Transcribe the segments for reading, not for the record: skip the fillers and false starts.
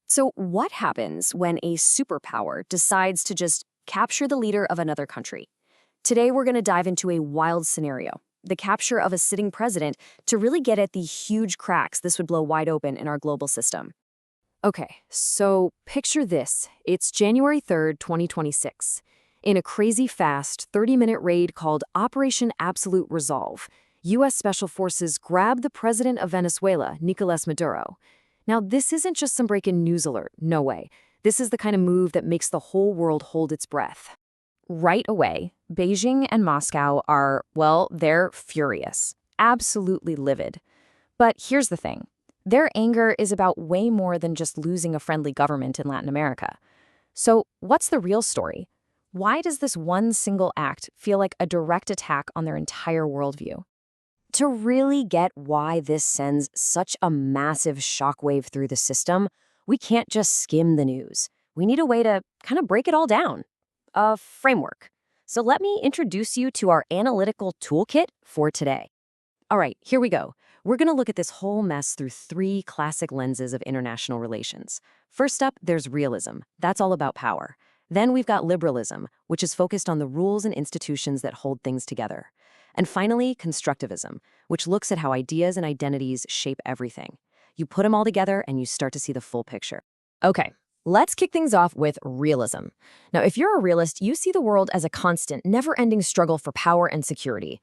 So, what happens when a superpower decides to just capture the leader of another country? Today, we're going to dive into a wild scenario, the capture of a sitting president, to really get at the huge cracks this would blow wide open in our global system. Okay, so picture this. It's January 3rd, 2026. In a crazy fast 30-minute raid called Operation Absolute Resolve, U.S. Special Forces grab the president of Venezuela, Nicolas Maduro. Now, this isn't just some breaking news alert, no way. This is the kind of move that makes the whole world hold its breath. Right away, Beijing and Moscow are, well, they're furious, absolutely livid. But here's the thing. Their anger is about way more than just losing a friendly government in Latin America. So, what's the real story? Why does this one single act feel like a direct attack on their entire worldview? To really get why this sends such a massive shockwave through the system, we can't just skim the news. We need a way to kind of break it all down. A framework. So let me introduce you to our analytical toolkit for today. All right, here we go. We're going to look at this whole mess through three classic lenses of international relations. First up, there's realism. That's all about power. Then we've got liberalism, which is focused on the rules and institutions that hold things together. And finally, constructivism, which looks at how ideas and identities shape everything. You put them all together and you start to see the full picture. Okay, let's kick things off with realism. Now, if you're a realist, you see the world as a constant, never-ending struggle for power and security.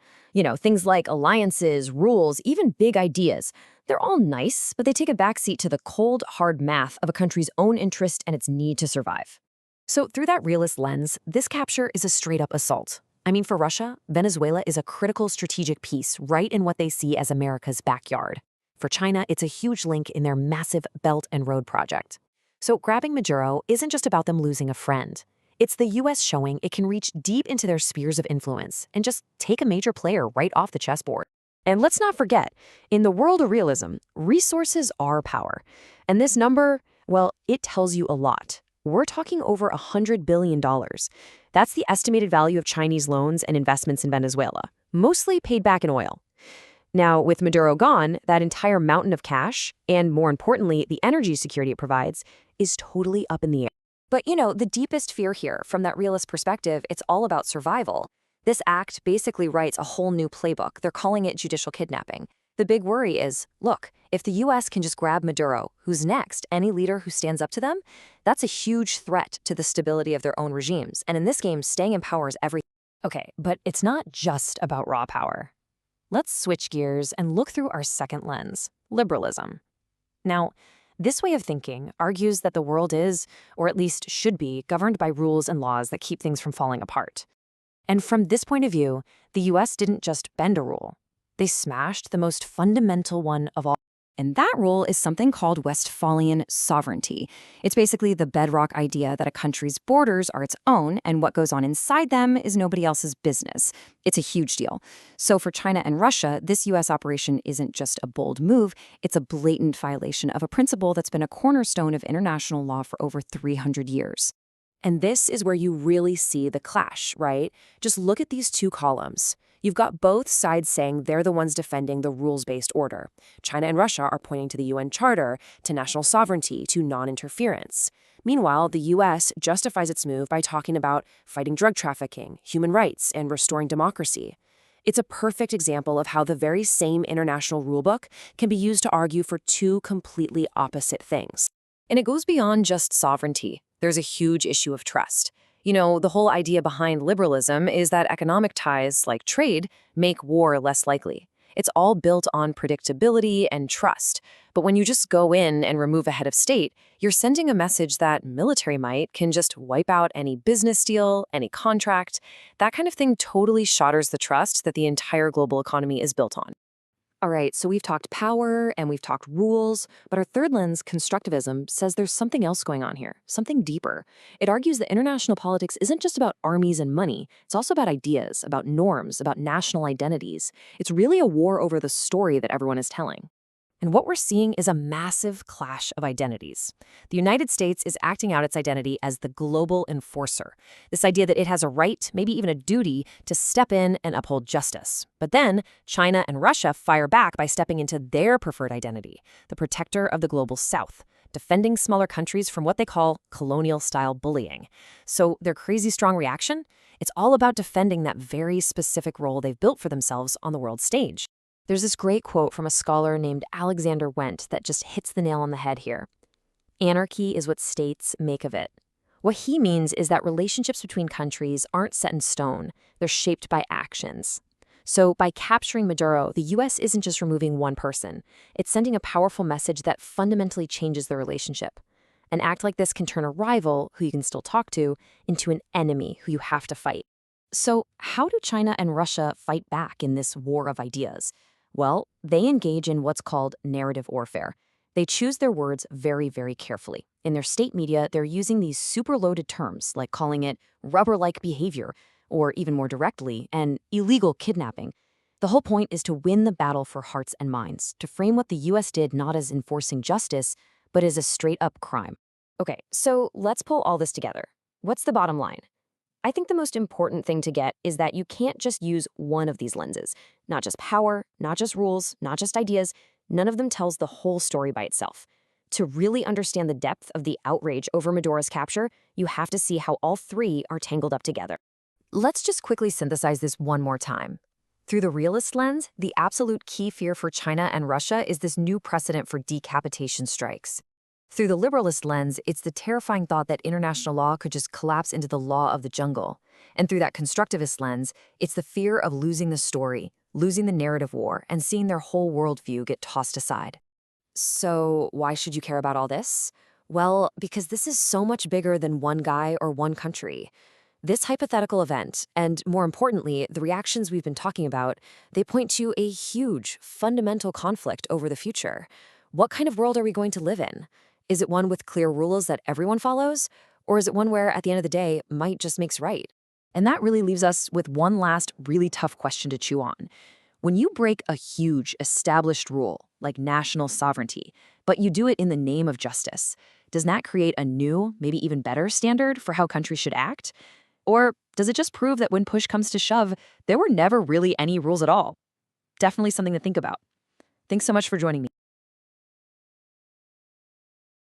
Things like alliances, rules, even big ideas. They're all nice, but they take a backseat to the cold, hard math of a country's own interest and its need to survive. So through that realist lens, this capture is a straight-up assault. I mean, for Russia, Venezuela is a critical strategic piece right in what they see as America's backyard. For China, it's a huge link in their massive Belt and Road project. So grabbing Maduro isn't just about them losing a friend. It's the U.S. showing it can reach deep into their spheres of influence and just take a major player right off the chessboard. And let's not forget, in the world of realism, resources are power. And this number, well, it tells you a lot. We're talking over $100 billion. That's the estimated value of Chinese loans and investments in Venezuela, mostly paid back in oil. Now, with Maduro gone, that entire mountain of cash, and more importantly, the energy security it provides, is totally up in the air. But the deepest fear here, from that realist perspective, it's all about survival. This act basically writes a whole new playbook. They're calling it judicial kidnapping. The big worry is, look, if the U.S. can just grab Maduro, who's next? Any leader who stands up to them? That's a huge threat to the stability of their own regimes. And in this game, staying in power is everything. Okay, but it's not just about raw power. Let's switch gears and look through our second lens, liberalism. Now, this way of thinking argues that the world is, or at least should be, governed by rules and laws that keep things from falling apart. And from this point of view, the U.S. didn't just bend a rule. They smashed the most fundamental one of all. And that rule is something called Westphalian sovereignty. It's basically the bedrock idea that a country's borders are its own, and what goes on inside them is nobody else's business. It's a huge deal. So for China and Russia, this U.S. operation isn't just a bold move, it's a blatant violation of a principle that's been a cornerstone of international law for over 300 years. And this is where you really see the clash, right? Just look at these two columns. You've got both sides saying they're the ones defending the rules-based order. China and Russia are pointing to the UN Charter, to national sovereignty, to non-interference. Meanwhile, the U.S. justifies its move by talking about fighting drug trafficking, human rights, and restoring democracy. It's a perfect example of how the very same international rulebook can be used to argue for two completely opposite things. And it goes beyond just sovereignty. There's a huge issue of trust. The whole idea behind liberalism is that economic ties, like trade, make war less likely. It's all built on predictability and trust. But when you just go in and remove a head of state, you're sending a message that military might can just wipe out any business deal, any contract. That kind of thing totally shatters the trust that the entire global economy is built on. All right, so we've talked power and we've talked rules, but our third lens, constructivism, says there's something else going on here, something deeper. It argues that international politics isn't just about armies and money. It's also about ideas, about norms, about national identities. It's really a war over the story that everyone is telling. And what we're seeing is a massive clash of identities. The United States is acting out its identity as the global enforcer, this idea that it has a right, maybe even a duty, to step in and uphold justice. But then China and Russia fire back by stepping into their preferred identity, the protector of the global South, defending smaller countries from what they call colonial-style bullying. So their crazy strong reaction? It's all about defending that very specific role they've built for themselves on the world stage. There's this great quote from a scholar named Alexander Wendt that just hits the nail on the head here. Anarchy is what states make of it. What he means is that relationships between countries aren't set in stone, they're shaped by actions. So by capturing Maduro, the US isn't just removing one person, it's sending a powerful message that fundamentally changes the relationship. An act like this can turn a rival, who you can still talk to, into an enemy who you have to fight. So how do China and Russia fight back in this war of ideas? Well, they engage in what's called narrative warfare. They choose their words very, very carefully. In their state media, they're using these super loaded terms, like calling it rubber-like behavior, or even more directly, an illegal kidnapping. The whole point is to win the battle for hearts and minds, to frame what the US did not as enforcing justice, but as a straight-up crime. Okay, so let's pull all this together. What's the bottom line? I think the most important thing to get is that you can't just use one of these lenses. Not just power, not just rules, not just ideas. None of them tells the whole story by itself. To really understand the depth of the outrage over Maduro's capture, you have to see how all three are tangled up together. Let's just quickly synthesize this one more time. Through the realist lens, the absolute key fear for China and Russia is this new precedent for decapitation strikes. Through the liberalist lens, it's the terrifying thought that international law could just collapse into the law of the jungle. And through that constructivist lens, it's the fear of losing the story, losing the narrative war, and seeing their whole worldview get tossed aside. So why should you care about all this? Well, because this is so much bigger than one guy or one country. This hypothetical event, and more importantly, the reactions we've been talking about, they point to a huge, fundamental conflict over the future. What kind of world are we going to live in? Is it one with clear rules that everyone follows? Or is it one where, at the end of the day, might just makes right? And that really leaves us with one last really tough question to chew on. When you break a huge, established rule, like national sovereignty, but you do it in the name of justice, does that create a new, maybe even better standard for how countries should act? Or does it just prove that when push comes to shove, there were never really any rules at all? Definitely something to think about. Thanks so much for joining me.